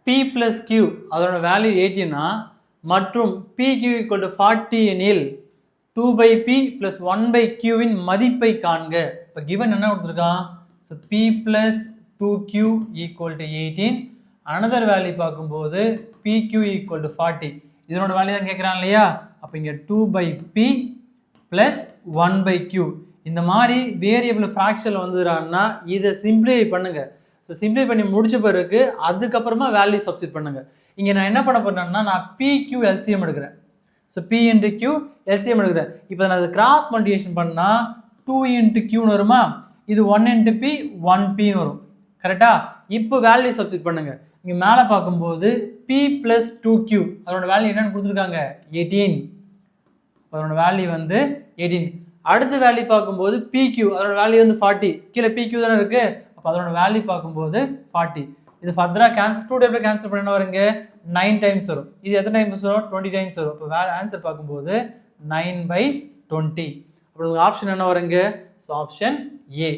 P plus Q அதோட value 18 மற்றும் PQ equal to 40 எனில் 2 by P plus 1 by Q இன் மதிப்பை காண்க. இப்போ given என்ன கொடுத்துருக்கான்? So P plus 2Q equal to 18. another value பார்க்கும்போது PQ equal to 40. இதனோட வேல்யூ தான் கேட்குறான் இல்லையா? அப்போ இங்கே 2 by P plus 1 by Q. இந்த மாதிரி வேரியபிள் ஃப்ராக்ஷனில் வந்துடுறான்னா இதை சிம்பிளிஃபை பண்ணுங்கள். ஸோ சிம்பிளை பண்ணி முடிச்ச பிறகு அதுக்கப்புறமா வேல்யூ சப்ஸ்டிட் பண்ணுங்கள். இங்கே நான் என்ன பண்ண போறேன்னா நான் PQ LCM எடுக்கிறேன். So P into Q LCM எடுக்கிறேன். இப்போ நான் அது கிராஸ் மல்டிபிகேஷன் பண்ணால் 2 into Qன்னு வருமா, இது 1 into P 1Pன்னு வரும். கரெக்டா? இப்போ வேல்யூ சப்ஸ்டிட் பண்ணுங்கள். இங்கே மேலே பார்க்கும்போது P plus 2Q அதோட வேல்யூ என்னென்னு கொடுத்துருக்காங்க 18. அதோட வேல்யூ வந்து 18. அடுத்த வேல்யூ பார்க்கும்போது PQ அதோட வேல்யூ வந்து 40. கீழே PQ தானே இருக்குது. அப்போ அதோட வேல்யூ பார்க்கும்போது 40. இது ஃபர்தராக கேன்சல் 2 டைப்பில் கேன்சல் பண்ண என்ன வருங்க 9 டைம்ஸ் வரும். இது எத்தனை டைம்ஸ் வரும் 20 டைம்ஸ் வரும். இப்போ ஆன்சர் பார்க்கும்போது 9/20. அப்போ ஆப்ஷன் என்ன வருங்க? So option A.